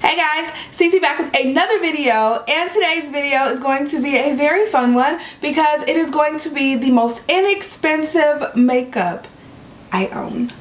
Hey guys, Cece back with another video, and today's video is going to be a very fun one because it is going to be the most inexpensive makeup I own.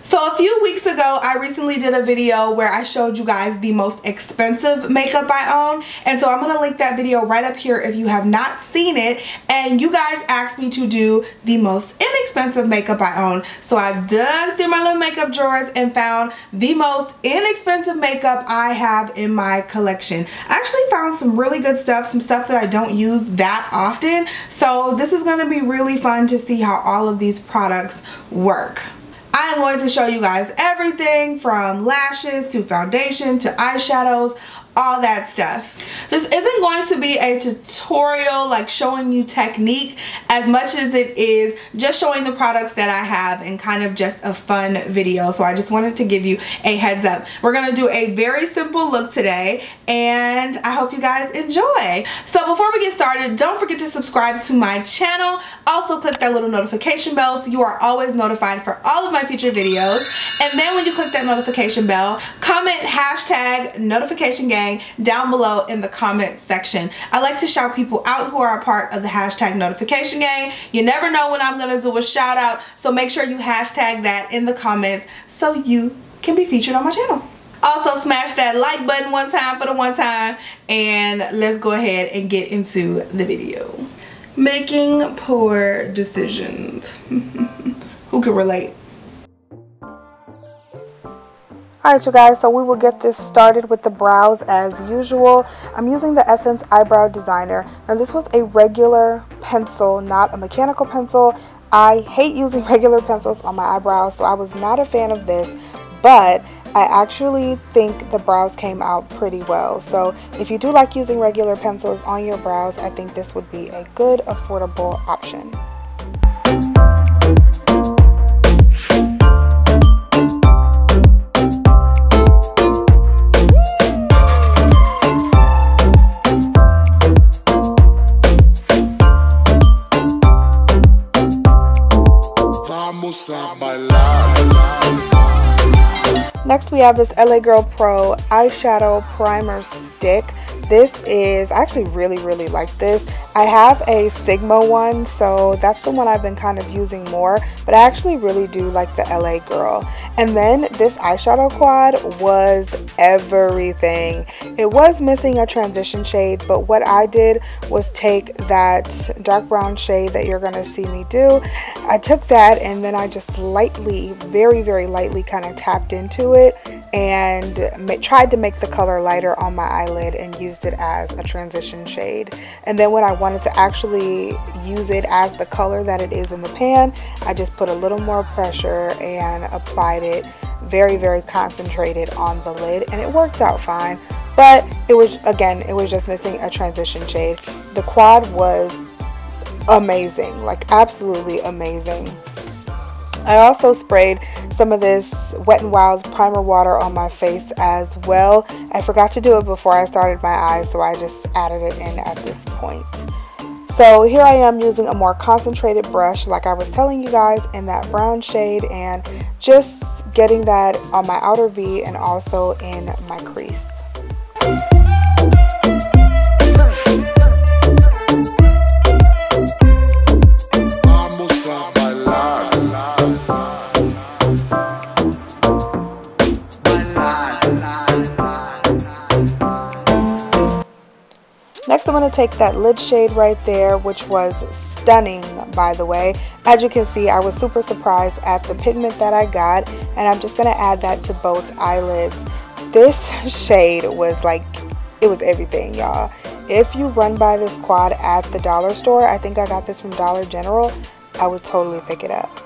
So a few weeks ago, I recently did a video where I showed you guys the most expensive makeup I own. And so I'm going to link that video right up here if you have not seen it. And you guys asked me to do the most inexpensive makeup I own. So I dug through my little makeup drawers and found the most inexpensive makeup I have in my collection. I actually found some really good stuff, some stuff that I don't use that often. So this is going to be really fun to see how all of these products work. I am going to show you guys everything from lashes to foundation to eyeshadows, all that stuff. This isn't going to be a tutorial like showing you technique as much as it is just showing the products that I have and kind of just a fun video. So I just wanted to give you a heads up. We're going to do a very simple look today and I hope you guys enjoy. So before we get started, don't forget to subscribe to my channel. Also click that little notification bell so you are always notified for all of my future videos. And then when you click that notification bell, comment hashtag notification gang down below in the comment section. I like to shout people out who are a part of the hashtag notification gang. You never know when I'm going to do a shout out, so make sure you hashtag that in the comments so you can be featured on my channel. Also smash that like button one time for the one time, and let's go ahead and get into the video. Making poor decisions. Who can relate? Alright you guys, so we will get this started with the brows as usual. I'm using the Essence Eyebrow Designer. Now this was a regular pencil, not a mechanical pencil. I hate using regular pencils on my eyebrows, so I was not a fan of this, but I actually think the brows came out pretty well. So if you do like using regular pencils on your brows, I think this would be a good affordable option. Next we have this LA Girl Pro eyeshadow primer stick. This is, I actually really like this. I have a Sigma one, so that's the one I've been kind of using more, but I actually really do like the LA Girl. And then this eyeshadow quad was everything. It was missing a transition shade, but what I did was take that dark brown shade that you're going to see me do. I took that and then I just lightly, very lightly kind of tapped into it and tried to make the color lighter on my eyelid and used it as a transition shade. And then when I wanted to actually use it as the color that it is in the pan, I just put a little more pressure and applied it very concentrated on the lid, and it worked out fine. But it was, again, it was just missing a transition shade. The quad was amazing, like absolutely amazing. I also sprayed some of this Wet n Wild's primer water on my face as well. I forgot to do it before I started my eyes, so I just added it in at this point. So here I am using a more concentrated brush, like I was telling you guys, in that brown shade, and just getting that on my outer V and also in my crease. Next I'm going to take that lid shade right there, which was stunning by the way. As you can see, I was super surprised at the pigment that I got, and I'm just going to add that to both eyelids. This shade was like, it was everything, y'all. If you run by this quad at the dollar store, I think I got this from Dollar General, I would totally pick it up.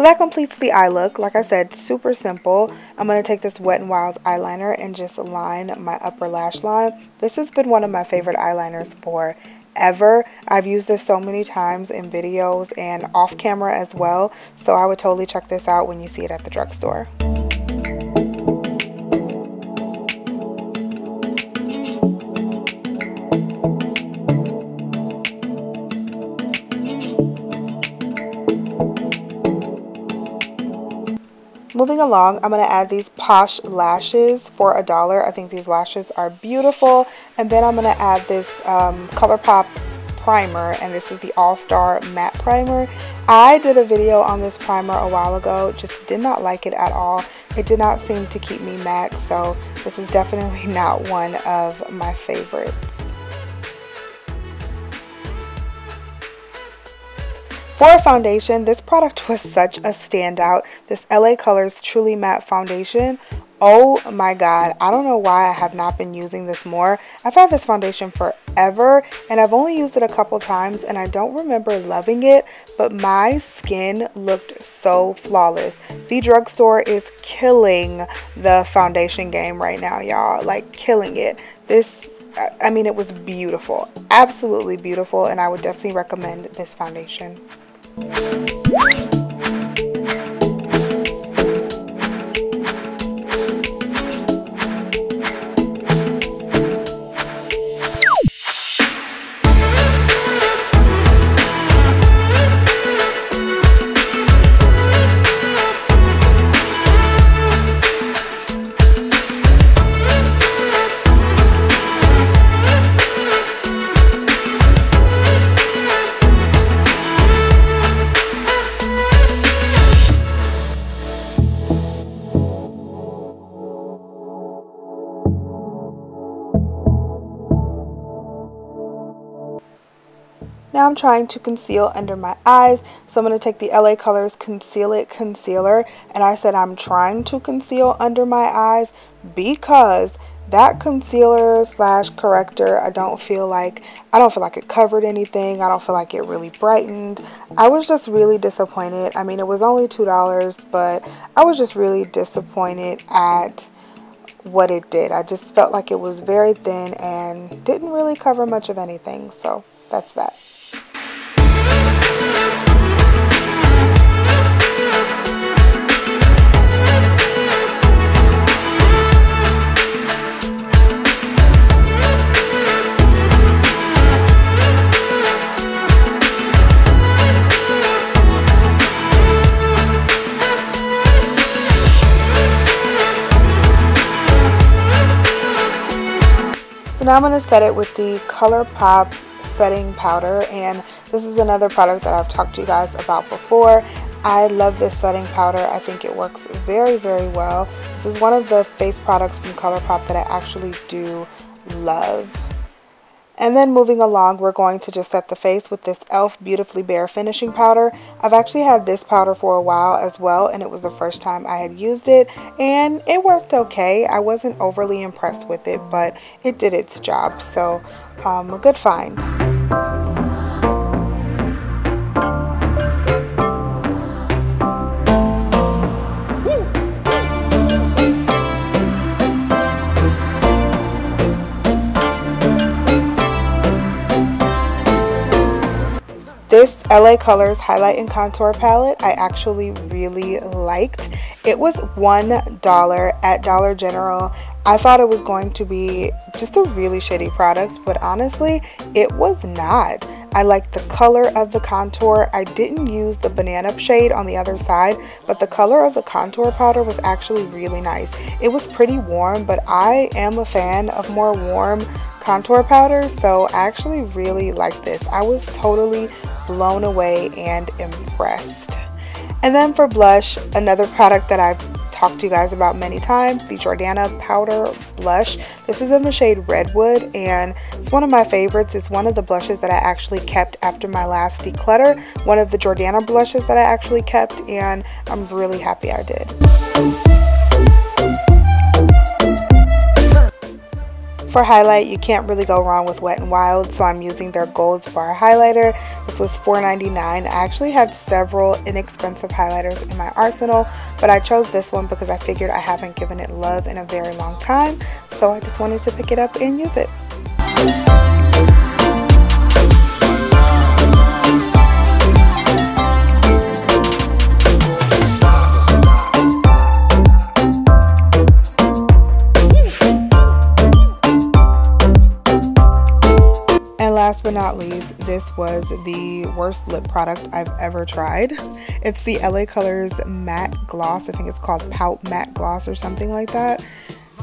So that completes the eye look. Like I said, super simple. I'm going to take this Wet n Wild's eyeliner and just line my upper lash line. This has been one of my favorite eyeliners forever. I've used this so many times in videos and off camera as well. So I would totally check this out when you see it at the drugstore. Moving along, I'm going to add these Posh lashes for $1. I think these lashes are beautiful. And then I'm going to add this ColourPop primer, and this is the All-Star Matte Primer. I did a video on this primer a while ago, just did not like it at all. It did not seem to keep me matte, so this is definitely not one of my favorites. For a foundation, this product was such a standout. This LA Colors Truly Matte Foundation. Oh my god, I don't know why I have not been using this more. I've had this foundation forever and I've only used it a couple times and I don't remember loving it, but my skin looked so flawless. The drugstore is killing the foundation game right now, y'all. Like, killing it. I mean, it was beautiful. Absolutely beautiful, and I would definitely recommend this foundation. Now I'm trying to conceal under my eyes, so I'm going to take the LA Colors Conceal It Concealer, and I said I'm trying to conceal under my eyes because that concealer slash corrector, I don't feel like it covered anything. I don't feel like it really brightened. I was just really disappointed. I mean, it was only $2, but I was just really disappointed at what it did. I just felt like it was very thin and didn't really cover much of anything, so that's that. So now I'm going to set it with the ColourPop setting powder, and this is another product that I've talked to you guys about before. I love this setting powder. I think it works very, very well. This is one of the face products from ColourPop that I actually do love. And then moving along, we're going to just set the face with this e.l.f. Beautifully Bare finishing powder. I've actually had this powder for a while as well, and it was the first time I had used it, and it worked okay. I wasn't overly impressed with it, but it did its job, so a good find. This LA Colors Highlight and Contour Palette I actually really liked. It was $1 at Dollar General. I thought it was going to be just a really shitty product, but honestly, it was not. I liked the color of the contour. I didn't use the banana shade on the other side, but the color of the contour powder was actually really nice. It was pretty warm, but I am a fan of more warm contour powders, so I actually really liked this. I was totally blown away and impressed. And then for blush, another product that I've talked to you guys about many times, the Jordana Powder Blush. This is in the shade Redwood, and it's one of my favorites. It's one of the blushes that I actually kept after my last declutter. One of the Jordana blushes that I actually kept, and I'm really happy I did. For highlight, you can't really go wrong with Wet n Wild, so I'm using their Gold Bar highlighter. This was $4.99. I actually had several inexpensive highlighters in my arsenal, but I chose this one because I figured I haven't given it love in a very long time, so I just wanted to pick it up and use it. Last but not least, this was the worst lip product I've ever tried. It's the LA Colors matte gloss. I think it's called Pout Matte Gloss or something like that.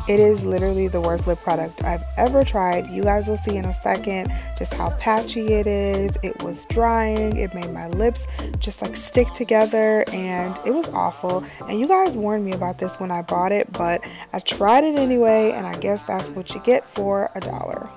It is literally the worst lip product I've ever tried. You guys will see in a second just how patchy it is. It was drying. It made my lips just like stick together, and it was awful. And you guys warned me about this when I bought it, but I tried it anyway, and I guess that's what you get for $1.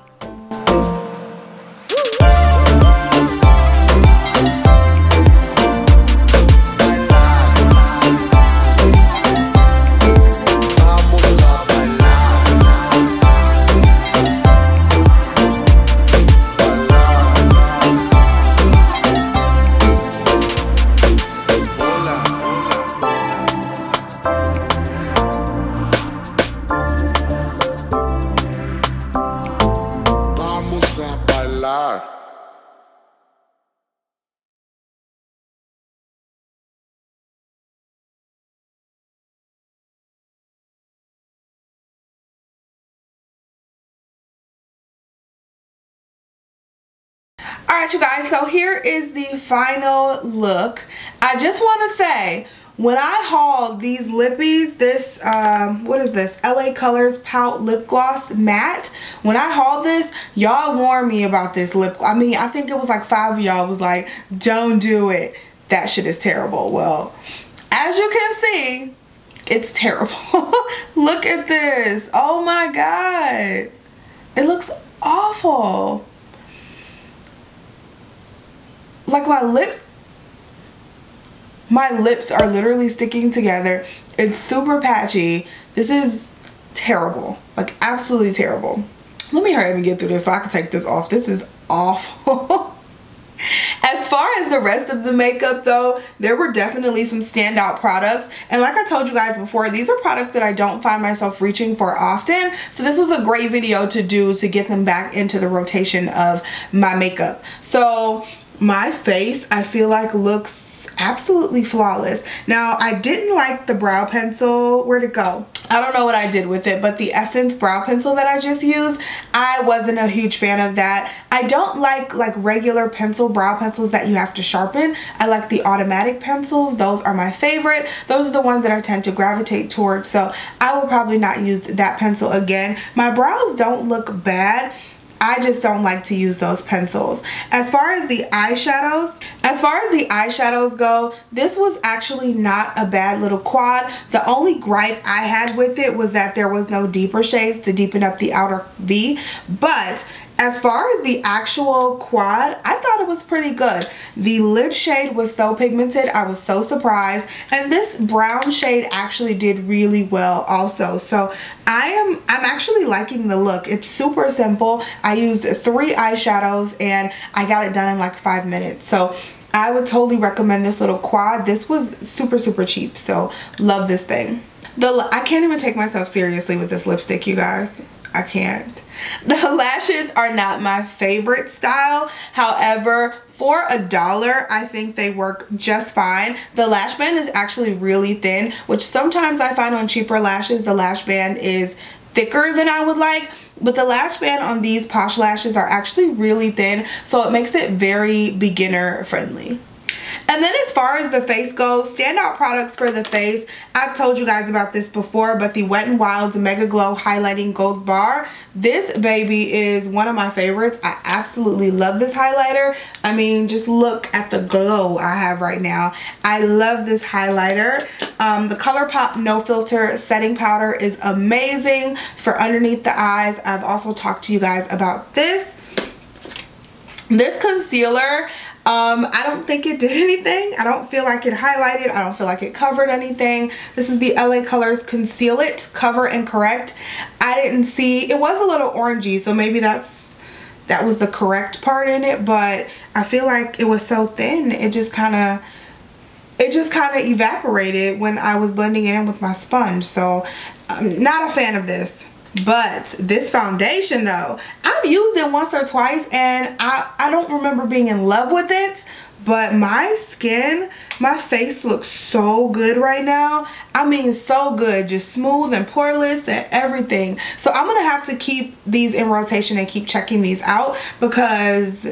Alright, you guys, so here is the final look. I just want to say, when I hauled these lippies, this, what is this? LA Colors Pout Lip Gloss Matte. When I hauled this, y'all warned me about this lip. I mean, I think it was like 5 of y'all was like, don't do it. That shit is terrible. Well, as you can see, it's terrible. Look at this. Oh my God. It looks awful. Like my lips are literally sticking together. It's super patchy. This is terrible, like absolutely terrible. Let me hurry up and get through this so I can take this off. This is awful. As far as the rest of the makeup though, there were definitely some standout products, and like I told you guys before, these are products that I don't find myself reaching for often, so this was a great video to do to get them back into the rotation of my makeup. So my face, I feel like, looks absolutely flawless. Now, I didn't like the brow pencil. Where'd it go? I don't know what I did with it, but the Essence brow pencil that I just used, I wasn't a huge fan of that. I don't like regular brow pencils that you have to sharpen. I like the automatic pencils. Those are my favorite. Those are the ones that I tend to gravitate towards, so I will probably not use that pencil again. My brows don't look bad. I just don't like to use those pencils. As far as the eyeshadows go, this was actually not a bad little quad. The only gripe I had with it was that there was no deeper shades to deepen up the outer V, but as far as the actual quad, I thought it was pretty good. The lid shade was so pigmented, I was so surprised. And this brown shade actually did really well also. So I'm actually liking the look. It's super simple. I used 3 eyeshadows and I got it done in like 5 minutes. So I would totally recommend this little quad. This was super, super cheap. So love this thing. I can't even take myself seriously with this lipstick, you guys. I can't. The lashes are not my favorite style. However, for $1, I think they work just fine. The lash band is actually really thin, which sometimes I find on cheaper lashes, the lash band is thicker than I would like. But the lash band on these Posh lashes are actually really thin, so it makes it very beginner friendly. And then as far as the face goes, standout products for the face, I've told you guys about this before, but the Wet n Wild's Mega Glow Highlighting Gold Bar, this baby is one of my favorites. I absolutely love this highlighter. I mean, just look at the glow I have right now. I love this highlighter. The ColourPop No Filter Setting Powder is amazing for underneath the eyes. I've also talked to you guys about this. This concealer, I don't think it did anything. I don't feel like it highlighted. I don't feel like it covered anything. This is the LA Colors Conceal It Cover and Correct. I didn't see, it was a little orangey, so maybe that was the correct part in it, but I feel like it was so thin, it just kind of evaporated when I was blending it in with my sponge. So I'm not a fan of this. But this foundation though, I've used it once or twice and I don't remember being in love with it, but my skin, my face looks so good right now. I mean so good, just smooth and poreless and everything. So I'm gonna have to keep these in rotation and keep checking these out because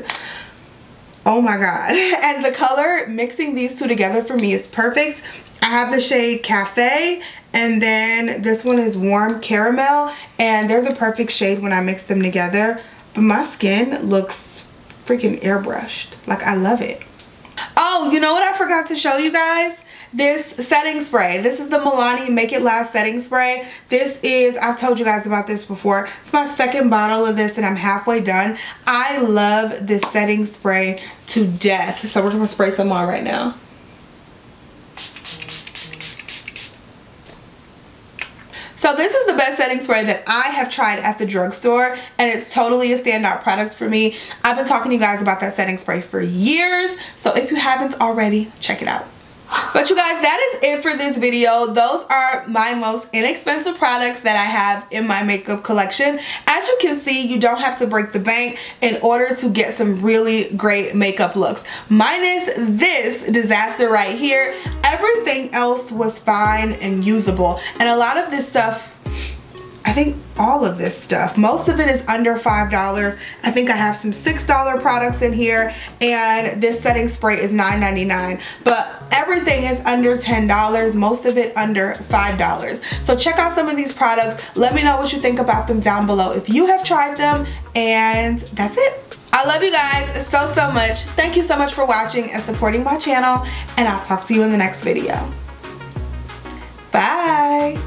oh my god. And the color, mixing these two together for me is perfect. I have the shade Cafe, and then this one is Warm Caramel, and they're the perfect shade when I mix them together. But my skin looks freaking airbrushed. Like, I love it. Oh, you know what I forgot to show you guys? This setting spray. This is the Milani Make It Last setting spray. This is, I've told you guys about this before. It's my second bottle of this and I'm halfway done. I love this setting spray to death. So we're gonna spray some on right now. So this is the best setting spray that I have tried at the drugstore, and it's totally a standout product for me. I've been talking to you guys about that setting spray for years, so if you haven't already, check it out. But you guys, that is it for this video. Those are my most inexpensive products that I have in my makeup collection. As you can see, you don't have to break the bank in order to get some really great makeup looks. Minus this disaster right here, everything else was fine and usable. And a lot of this stuff, I think all of this stuff, most of it is under $5. I think I have some $6 products in here, and this setting spray is $9.99. But everything is under $10, most of it under $5. So check out some of these products. Let me know what you think about them down below if you have tried them, and that's it. I love you guys so much. Thank you so much for watching and supporting my channel, and I'll talk to you in the next video. Bye.